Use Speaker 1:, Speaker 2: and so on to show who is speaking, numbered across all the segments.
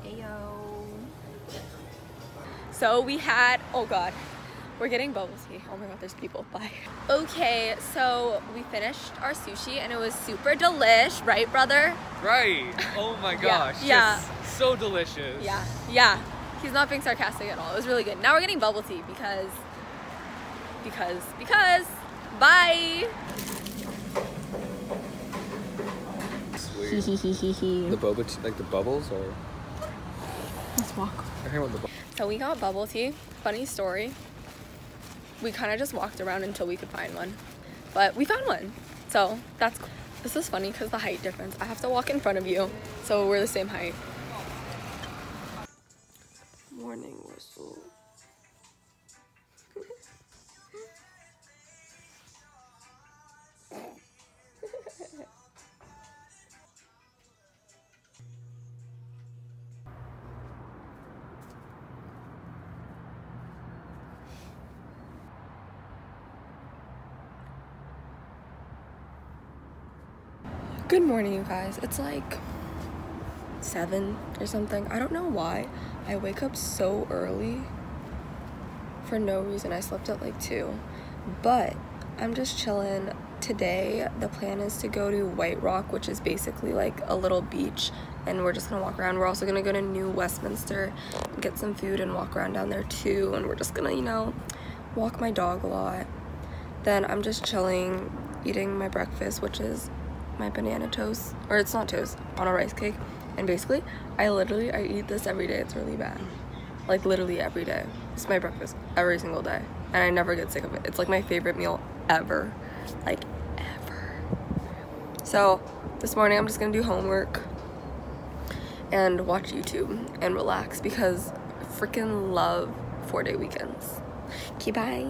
Speaker 1: Ayo. So we had, oh god, we're getting bubble tea. Oh my god, there's people. Bye. Okay, so we finished our sushi and it was super delish, right, brother?
Speaker 2: Right. Oh my gosh.
Speaker 1: Yeah.
Speaker 2: Just so delicious.
Speaker 1: Yeah. He's not being sarcastic at all. It was really good. Now we're getting bubble tea because bye.
Speaker 2: Sweet. The boba tea, like the bubbles, or
Speaker 1: Let's walk.
Speaker 2: I hear about the bubbles.
Speaker 1: So we got bubble tea. Funny story. We kind of just walked around until we could find one, but we found one. So that's cool. This is funny because the height difference. I have to walk in front of you, so we're the same height. Morning whistle. Good morning, you guys. It's like 7 or something. I don't know why I wake up so early for no reason. I slept at like 2, but I'm just chilling. Today the plan is to go to White Rock, which is basically like a little beach, and we're just gonna walk around. We're also gonna go to New Westminster and get some food and walk around down there too, and we're just gonna, you know, walk my dog a lot. Then I'm just chilling, eating my breakfast, which is my banana toast, or it's not toast, on a rice cake. And basically I eat this every day. It's really bad, like literally every day. It's my breakfast every single day and I never get sick of it. It's like my favorite meal ever, like ever. So this morning I'm just gonna do homework and watch YouTube and relax because I freaking love 4-day weekends. Okay, bye.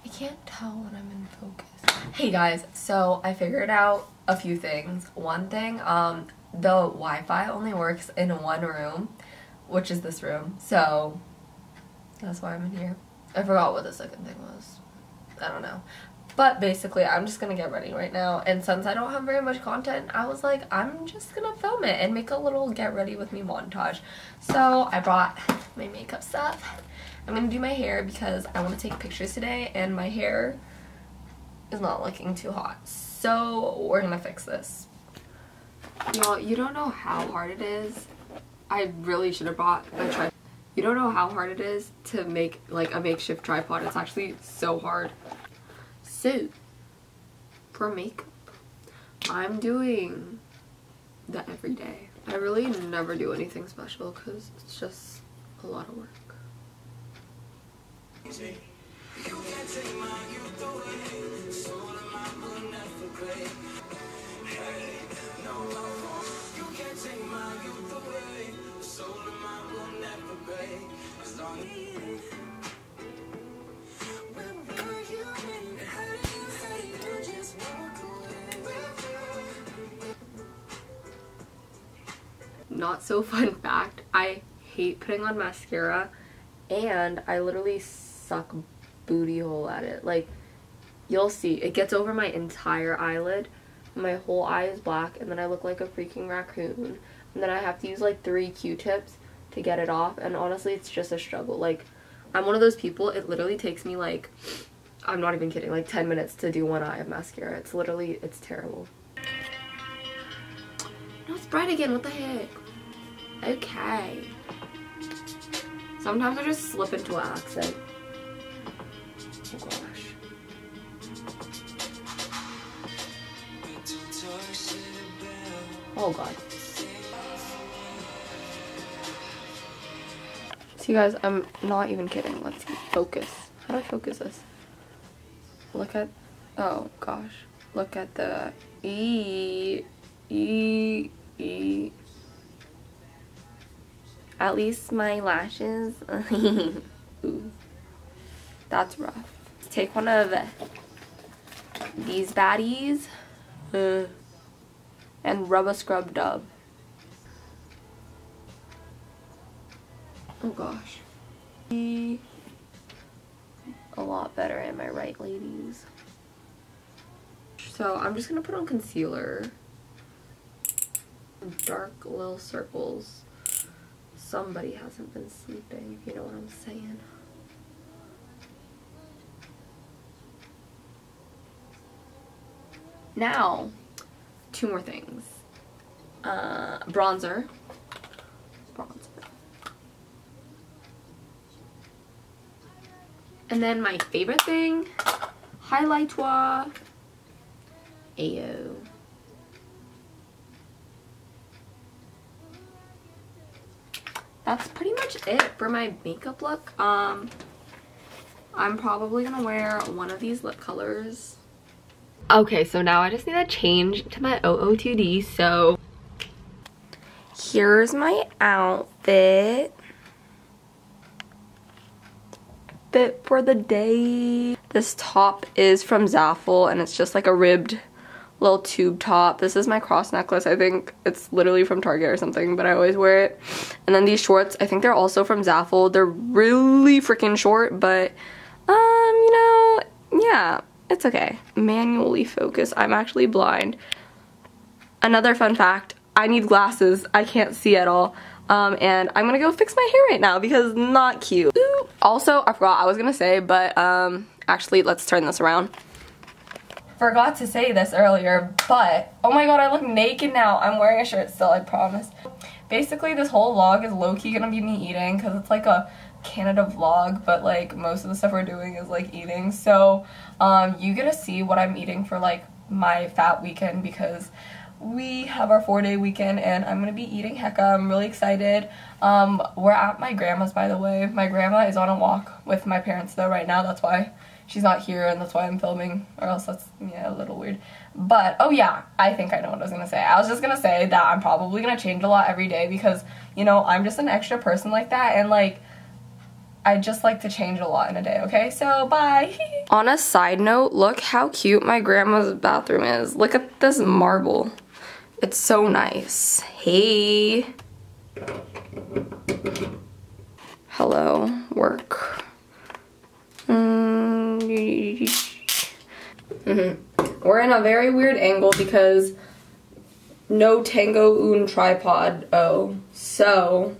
Speaker 1: I can't tell when I'm in focus. Hey guys, so I figured out a few things. One thing, the Wi-Fi only works in one room, which is this room, so that's why I'm in here. I forgot what the second thing was. I don't know. But basically, I'm just gonna get ready right now, and since I don't have very much content, I was like, I'm just gonna film it and make a little get ready with me montage. So I brought my makeup stuff. I'm gonna do my hair because I want to take pictures today and my hair is not looking too hot. So we're gonna fix this. Y'all, you don't know how hard it is. I really should have brought a tripod. You don't know how hard it is to make like a makeshift tripod. It's actually so hard. So for makeup, I'm doing that every day. I really never do anything special because it's just a lot of work. Not so fun fact, I hate putting on mascara and I literally suck booty hole at it. Like, you'll see, it gets over my entire eyelid, my whole eye is black, and then I look like a freaking raccoon, and then I have to use like 3 Q-tips to get it off, and honestly it's just a struggle. Like, I'm one of those people, it literally takes me like, I'm not even kidding, like 10 minutes to do one eye of mascara. It's literally, it's terrible. No, it's bright again, what the heck? Okay. Sometimes I just slip into an accent. Oh gosh. Oh god. So you guys, I'm not even kidding. Let's focus. How do I focus this? Look at, oh gosh. Look at the E. At least my lashes. Ooh. That's rough. Let's take one of these baddies and rub a scrub dub. Oh gosh. A lot better, am I right, ladies? So I'm just gonna put on concealer. Dark little circles. somebody hasn't been sleeping, if you know what I'm saying. Now, 2 more things. Bronzer. And then my favorite thing, highlightoir. Ayo. That's pretty much it for my makeup look. I'm probably gonna wear one of these lip colors. Okay, so now I just need to change to my OOTD, so here's my outfit. Fit for the day. This top is from Zaful and it's just like a ribbed little tube top. This is my cross necklace. I think it's literally from Target or something, but I always wear it. And then these shorts, I think they're also from Zaful. They're really freaking short, but you know, yeah, it's okay. Manually focus. I'm actually blind. Another fun fact, I need glasses. I can't see at all. And I'm gonna go fix my hair right now because not cute. Ooh. Also, I forgot I was gonna say, but actually, let's turn this around. Forgot to say this earlier, but oh my god, I look naked now. I'm wearing a shirt still, I promise. Basically, this whole vlog is low-key gonna be me eating because it's like a Canada vlog, but like most of the stuff we're doing is like eating. So you get to see what I'm eating for like my fat weekend because we have our 4-day weekend and I'm gonna be eating hecka. I'm really excited. We're at my grandma's, by the way. My grandma is on a walk with my parents though right now. That's why she's not here and that's why I'm filming, or else that's, yeah, a little weird. But oh yeah, I think I know what I was gonna say. I was just gonna say that I'm probably gonna change a lot every day because, you know, I'm just an extra person like that, and like I just like to change a lot in a day, okay? So, bye! On a side note, look how cute my grandma's bathroom is. Look at this marble. It's so nice. Hey! Hello, work. We're in a very weird angle because no tango un tripod. Oh, so...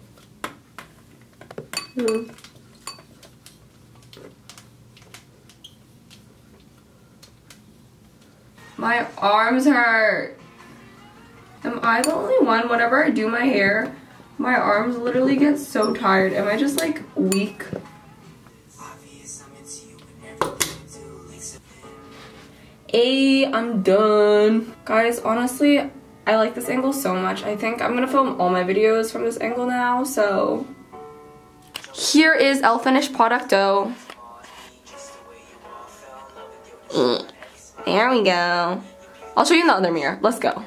Speaker 1: My arms hurt. Am I the only one? Whenever I do my hair, my arms literally get so tired. Am I just like weak? Hey, I'm done. Guys, honestly, I like this angle so much. I think I'm gonna film all my videos from this angle now, so. Here is el finished producto. There we go. I'll show you in the other mirror. Let's go.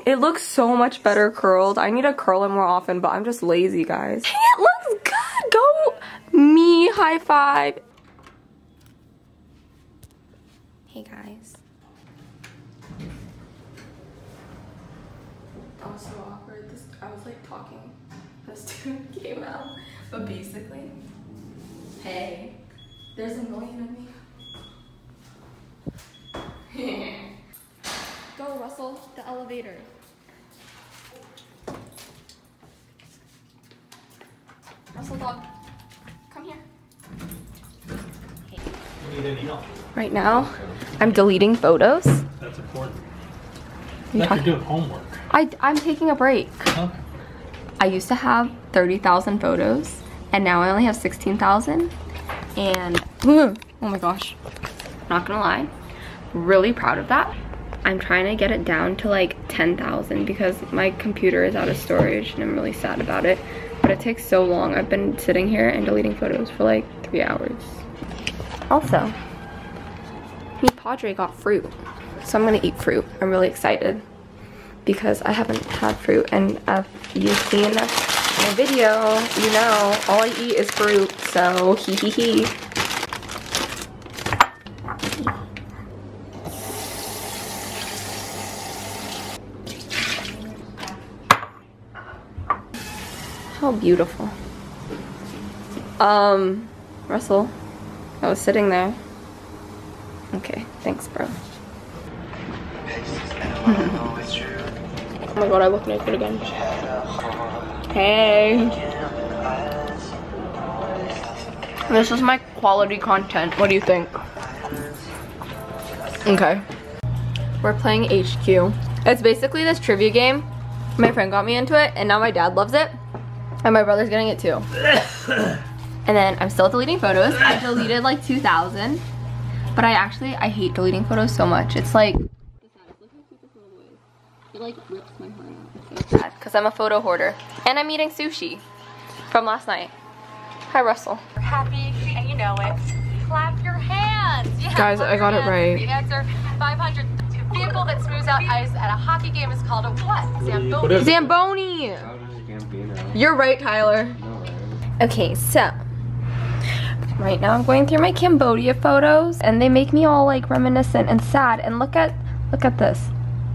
Speaker 1: It looks so much better curled. I need to curl it more often, but I'm just lazy, guys. Hey, it looks good. Go me, high five. Hey, guys. That was so awkward. I was like talking. This dude came out. But basically, hey, there's a million of me. Go, Russell, the elevator. Russell, dog, come here. Hey.
Speaker 2: Need any help?
Speaker 1: Right now, I'm deleting photos.
Speaker 2: That's important. You're doing homework.
Speaker 1: I'm taking a break.
Speaker 2: Okay.
Speaker 1: I used to have 30,000 photos, and now I only have 16,000. And, oh my gosh, not gonna lie, really proud of that. I'm trying to get it down to like 10,000 because my computer is out of storage and I'm really sad about it. But it takes so long. I've been sitting here and deleting photos for like 3 hours. Also, me Padre got fruit, so I'm gonna eat fruit. I'm really excited because I haven't had fruit, and if you've seen my video, you know all I eat is fruit, so hee hee hee. How beautiful. Russell, I was sitting there. Okay, thanks, bro. Oh my god, I look naked again. Hey. This is my quality content. What do you think? Okay. We're playing HQ. It's basically this trivia game. My friend got me into it, and now my dad loves it. And my brother's getting it too. And then I'm still deleting photos. I deleted like 2,000. But I hate deleting photos so much. It's like, it like rips my heart out. It's so sad. Because I'm a photo hoarder. And I'm eating sushi from last night. Hi, Russell.
Speaker 3: You're happy and you know it. Clap your hands. Yeah,
Speaker 1: guys, I got it right.
Speaker 3: The answer, 500. Vehicle that smooths out ice at a hockey game is called a what? Zamboni.
Speaker 1: Zamboni. You're right, Tyler. Okay, so right now I'm going through my Cambodia photos, and they make me all like reminiscent and sad. And look at this.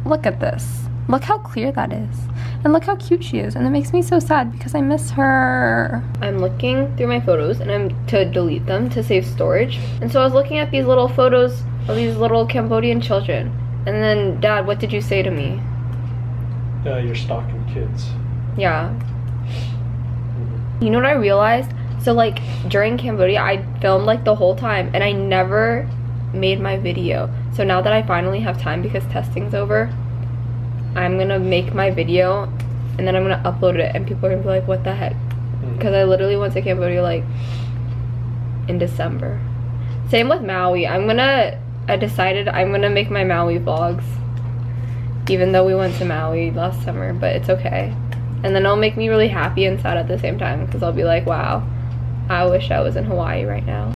Speaker 1: Look at this. Look how clear that is. And look how cute she is. And it makes me so sad because I miss her. I'm looking through my photos and I'm to delete them to save storage. And so I was looking at these little photos of these little Cambodian children. And then, Dad, what did you say to me?
Speaker 4: You're stalking kids.
Speaker 1: Yeah. You know what I realized? So like during Cambodia, I filmed like the whole time and I never made my video. So now that I finally have time because testing's over, I'm gonna make my video and then I'm gonna upload it and people are gonna be like, what the heck? Because I literally went to Cambodia like in December. Same with Maui. I decided I'm gonna make my Maui vlogs, even though we went to Maui last summer, but it's okay. And then it'll make me really happy and sad at the same time because I'll be like, wow, I wish I was in Hawaii right now.